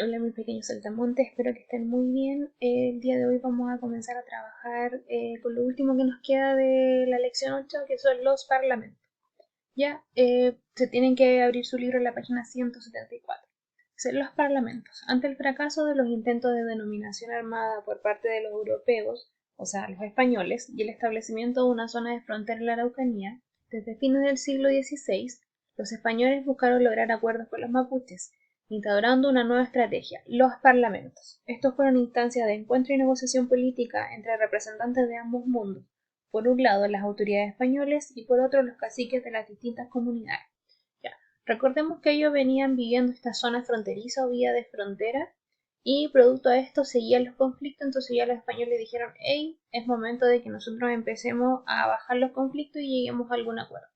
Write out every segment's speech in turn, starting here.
Hola mis pequeños saltamontes, espero que estén muy bien. El día de hoy vamos a comenzar a trabajar con lo último que nos queda de la lección 8, que son los parlamentos. Ya se tienen que abrir su libro en la página 174. Dice, los parlamentos. Ante el fracaso de los intentos de denominación armada por parte de los europeos, o sea, los españoles, y el establecimiento de una zona de frontera en la Araucanía, desde fines del siglo XVI, los españoles buscaron lograr acuerdos con los mapuches, instaurando una nueva estrategia, los parlamentos. Estos fueron instancias de encuentro y negociación política entre representantes de ambos mundos, por un lado las autoridades españolas y por otro los caciques de las distintas comunidades. Ya. Recordemos que ellos venían viviendo esta zona fronteriza o vía de frontera y producto de esto seguían los conflictos, entonces ya los españoles dijeron, hey, es momento de que nosotros empecemos a bajar los conflictos y lleguemos a algún acuerdo.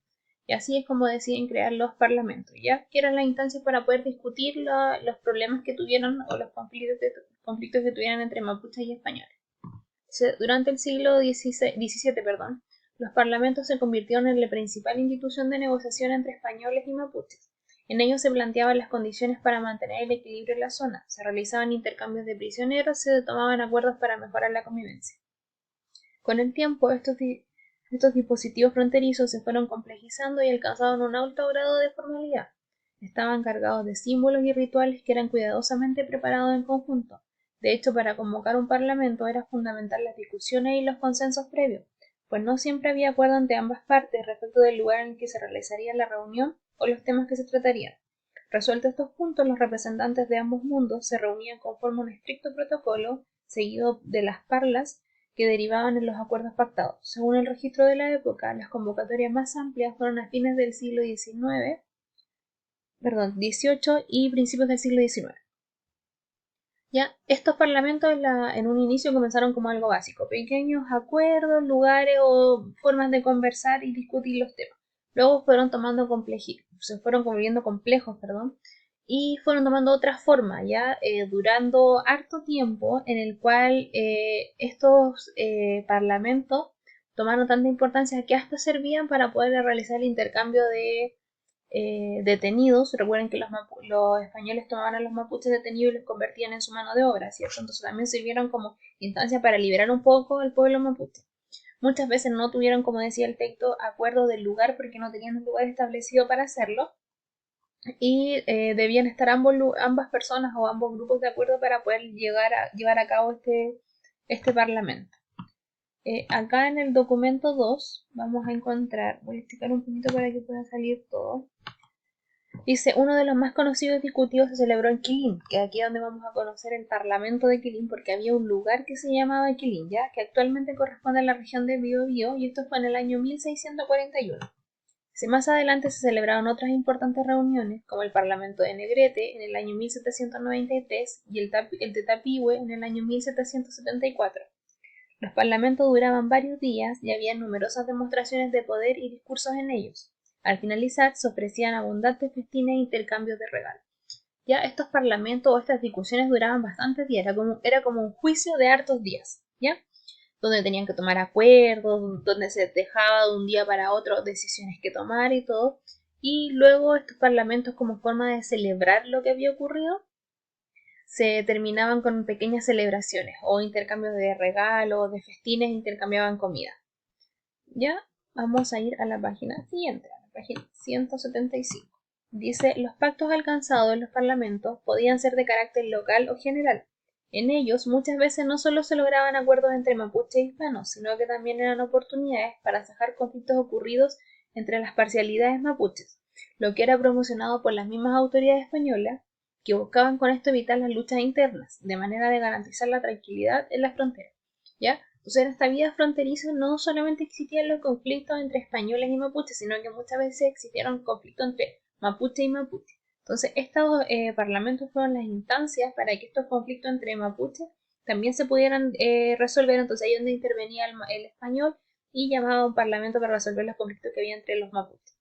Y así es como deciden crear los parlamentos, ¿ya? Que eran las instancias para poder discutir los problemas que tuvieron o los conflictos que tuvieran entre mapuches y españoles. Durante el siglo XVII, los parlamentos se convirtieron en la principal institución de negociación entre españoles y mapuches. En ellos se planteaban las condiciones para mantener el equilibrio en la zona, se realizaban intercambios de prisioneros, se tomaban acuerdos para mejorar la convivencia. Con el tiempo, estos dispositivos fronterizos se fueron complejizando y alcanzaban un alto grado de formalidad. Estaban cargados de símbolos y rituales que eran cuidadosamente preparados en conjunto. De hecho, para convocar un parlamento era fundamental las discusiones y los consensos previos, pues no siempre había acuerdo entre ambas partes respecto del lugar en el que se realizaría la reunión o los temas que se tratarían. Resueltos estos puntos, los representantes de ambos mundos se reunían conforme a un estricto protocolo, seguido de las parlas que derivaban en los acuerdos pactados. Según el registro de la época, las convocatorias más amplias fueron a fines del siglo XVIII y principios del siglo XIX. Ya, estos parlamentos en un inicio comenzaron como algo básico, pequeños acuerdos, lugares o formas de conversar y discutir los temas. Luego se fueron volviendo complejos, y fueron tomando otra forma, ya durando harto tiempo en el cual estos parlamentos tomaron tanta importancia que hasta servían para poder realizar el intercambio de detenidos. Recuerden que los españoles tomaban a los mapuches detenidos y los convertían en su mano de obra, ¿cierto? Entonces también sirvieron como instancia para liberar un poco al pueblo mapuche. Muchas veces no tuvieron, como decía el texto, acuerdo del lugar porque no tenían un lugar establecido para hacerlo y debían estar ambas personas o ambos grupos de acuerdo para poder llevar a cabo este parlamento. Acá en el documento 2 vamos a encontrar, voy a explicar un poquito para que pueda salir todo. Dice, uno de los más conocidos y discutidos se celebró en Quilín, que aquí es donde vamos a conocer el Parlamento de Quilín, porque había un lugar que se llamaba Quilín, ya, que actualmente corresponde a la región de Biobío, y esto fue en el año 1641. Más adelante se celebraron otras importantes reuniones, como el Parlamento de Negrete en el año 1793 y el de Tapihue en el año 1774. Los parlamentos duraban varios días y había numerosas demostraciones de poder y discursos en ellos. Al finalizar se ofrecían abundantes festines e intercambios de regalos. Ya estos parlamentos o estas discusiones duraban bastantes días, era como un juicio de hartos días, ¿ya? Donde tenían que tomar acuerdos, donde se dejaba de un día para otro decisiones que tomar y todo. Y luego estos parlamentos, como forma de celebrar lo que había ocurrido, se terminaban con pequeñas celebraciones o intercambios de regalos, de festines, intercambiaban comida. Ya vamos a ir a la página siguiente, a la página 175. Dice, los pactos alcanzados en los parlamentos podían ser de carácter local o general. En ellos muchas veces no solo se lograban acuerdos entre mapuche e hispanos, sino que también eran oportunidades para zanjar conflictos ocurridos entre las parcialidades mapuches, lo que era promocionado por las mismas autoridades españolas, que buscaban con esto evitar las luchas internas, de manera de garantizar la tranquilidad en las fronteras. ¿Ya? Entonces, en esta vida fronteriza no solamente existían los conflictos entre españoles y mapuches, sino que muchas veces existieron conflictos entre mapuche y mapuche. Entonces, estos parlamentos fueron las instancias para que estos conflictos entre mapuches también se pudieran resolver. Entonces, ahí es donde intervenía el español y llamaba a un parlamento para resolver los conflictos que había entre los mapuches.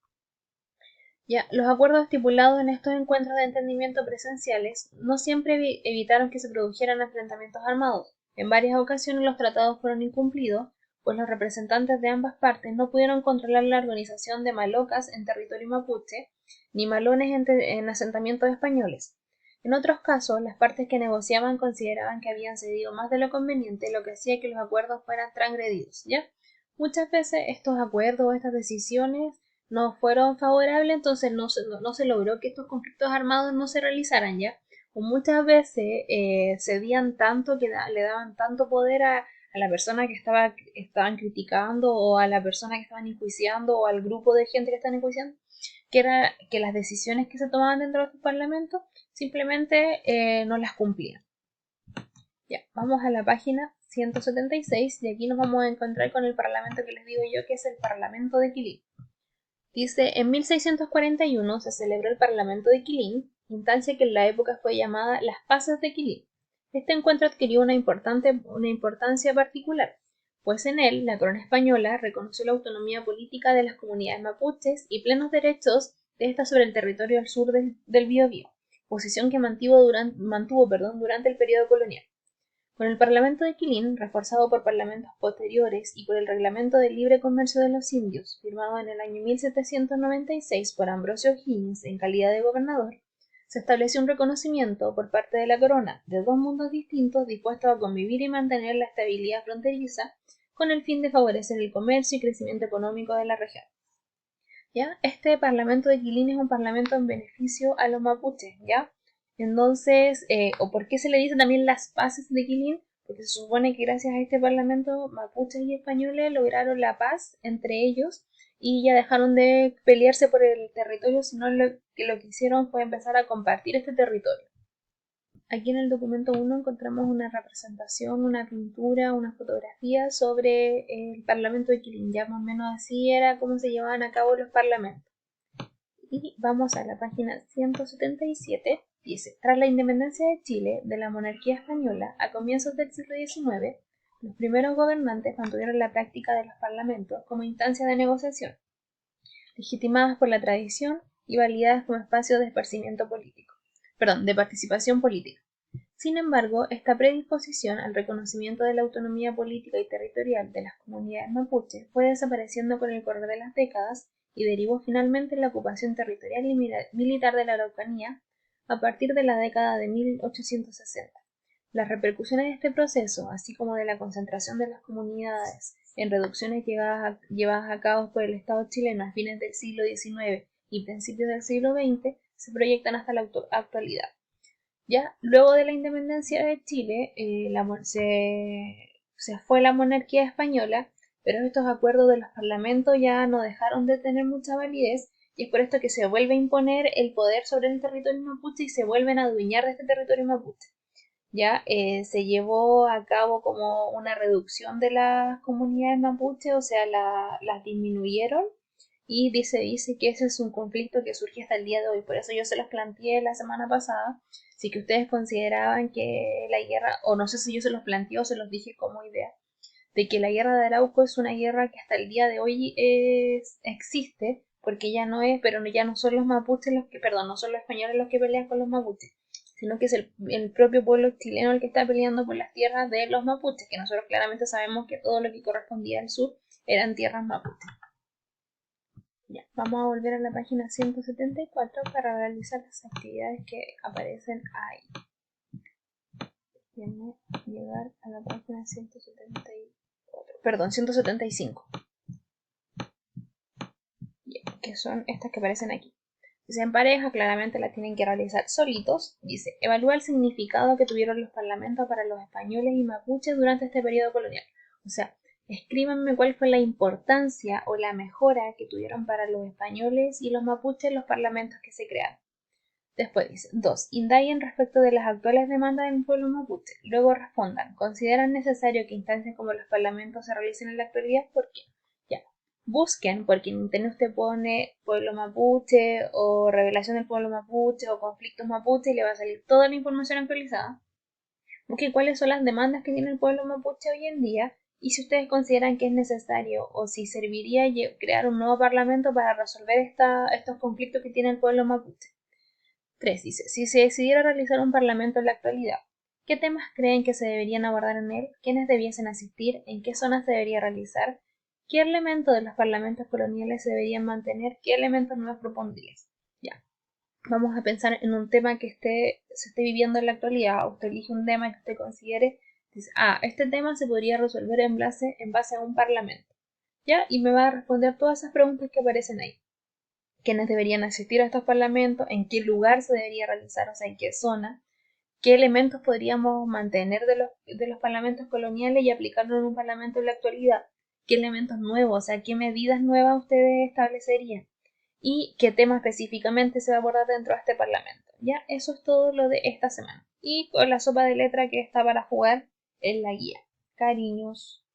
Ya, los acuerdos estipulados en estos encuentros de entendimiento presenciales no siempre evitaron que se produjeran enfrentamientos armados. En varias ocasiones los tratados fueron incumplidos, pues los representantes de ambas partes no pudieron controlar la organización de malocas en territorio mapuche, ni malones en asentamientos españoles. En otros casos, las partes que negociaban consideraban que habían cedido más de lo conveniente, lo que hacía que los acuerdos fueran transgredidos, ¿ya? Muchas veces estos acuerdos o estas decisiones no fueron favorables, entonces no se logró que estos conflictos armados no se realizaran, ¿ya? O muchas veces cedían tanto que le daban tanto poder a la persona que estaban criticando o a la persona que estaban enjuiciando o al grupo de gente que estaban enjuiciando, que era que las decisiones que se tomaban dentro de estos parlamentos simplemente no las cumplían. Ya, vamos a la página 176 y aquí nos vamos a encontrar con el parlamento que les digo yo, que es el Parlamento de Quilín. Dice, en 1641 se celebró el Parlamento de Quilín, instancia que en la época fue llamada las Paces de Quilín. Este encuentro adquirió una importancia particular, pues en él la corona española reconoció la autonomía política de las comunidades mapuches y plenos derechos de estas sobre el territorio al sur del Biobío, posición que mantuvo durante el periodo colonial. Con el Parlamento de Quilín, reforzado por parlamentos posteriores y por el Reglamento de Libre Comercio de los Indios, firmado en el año 1796 por Ambrosio O'Higgins en calidad de gobernador, se estableció un reconocimiento por parte de la corona de dos mundos distintos dispuestos a convivir y mantener la estabilidad fronteriza con el fin de favorecer el comercio y crecimiento económico de la región. ¿Ya? Este Parlamento de Quilín es un parlamento en beneficio a los mapuches, ¿ya? Entonces, o por qué se le dice también las paces de Quilín, porque se supone que gracias a este parlamento mapuches y españoles lograron la paz entre ellos y ya dejaron de pelearse por el territorio, sino lo que hicieron fue empezar a compartir este territorio. Aquí en el documento 1 encontramos una representación, una pintura, una fotografía sobre el Parlamento de Quilín. Ya más o menos así era como se llevaban a cabo los parlamentos. Y vamos a la página 177. Dice, tras la independencia de Chile de la monarquía española a comienzos del siglo XIX, los primeros gobernantes mantuvieron la práctica de los parlamentos como instancia de negociación, legitimadas por la tradición y validadas como espacios de esparcimiento político. De participación política. Sin embargo, esta predisposición al reconocimiento de la autonomía política y territorial de las comunidades mapuches fue desapareciendo con el correr de las décadas y derivó finalmente en la ocupación territorial y militar de la Araucanía a partir de la década de 1860. Las repercusiones de este proceso, así como de la concentración de las comunidades en reducciones llevadas a cabo por el Estado chileno a fines del siglo XIX y principios del siglo XX, se proyectan hasta la actualidad. Ya luego de la independencia de Chile, se fue la monarquía española, pero estos acuerdos de los parlamentos ya no dejaron de tener mucha validez y es por esto que se vuelve a imponer el poder sobre el territorio mapuche y se vuelven a adueñar de este territorio mapuche. Ya se llevó a cabo como una reducción de las comunidades mapuche, o sea, las disminuyeron y dice que ese es un conflicto que surge hasta el día de hoy. Por eso yo se los planteé la semana pasada, si que ustedes consideraban que la guerra, o no sé si yo se los planteé o se los dije como idea, de que la guerra de Arauco es una guerra que hasta el día de hoy existe, porque ya no es, pero ya no son los mapuches no son los españoles los que pelean con los mapuches, sino que es el propio pueblo chileno el que está peleando por las tierras de los mapuches, que nosotros claramente sabemos que todo lo que correspondía al sur eran tierras mapuches. Ya, vamos a volver a la página 174 para realizar las actividades que aparecen ahí. Déjenme llegar a la página 175. Ya, que son estas que aparecen aquí. Si se en pareja, claramente la tienen que realizar solitos. Dice, evalúa el significado que tuvieron los parlamentos para los españoles y mapuches durante este periodo colonial. O sea, escríbanme cuál fue la importancia o la mejora que tuvieron para los españoles y los mapuches los parlamentos que se crearon. Después dice, 2. Indaguen respecto de las actuales demandas del pueblo mapuche. Luego respondan, ¿consideran necesario que instancias como los parlamentos se realicen en la actualidad? ¿Por qué? Ya. Busquen, porque en internet usted pone pueblo mapuche o revelación del pueblo mapuche o conflictos mapuche y le va a salir toda la información actualizada. Busquen cuáles son las demandas que tiene el pueblo mapuche hoy en día y si ustedes consideran que es necesario o si serviría crear un nuevo parlamento para resolver estos conflictos que tiene el pueblo mapuche. 3. Dice, si se decidiera realizar un parlamento en la actualidad, ¿qué temas creen que se deberían abordar en él? ¿Quiénes debiesen asistir? ¿En qué zonas se debería realizar? ¿Qué elementos de los parlamentos coloniales se deberían mantener? ¿Qué elementos nuevos propondrías? Ya. vamos a pensar en un tema que se esté viviendo en la actualidad. Usted elige un tema que usted considere, dice, este tema se podría resolver en base a un parlamento, ¿ya? Y me va a responder todas esas preguntas que aparecen ahí. ¿Quiénes deberían asistir a estos parlamentos? ¿En qué lugar se debería realizar? O sea, ¿en qué zona? ¿Qué elementos podríamos mantener de los parlamentos coloniales y aplicarlo en un parlamento en la actualidad? ¿Qué elementos nuevos? O sea, ¿qué medidas nuevas ustedes establecerían? ¿Y qué tema específicamente se va a abordar dentro de este parlamento? Ya, eso es todo lo de esta semana. Y con la sopa de letra que está para jugar en la guía. Cariños.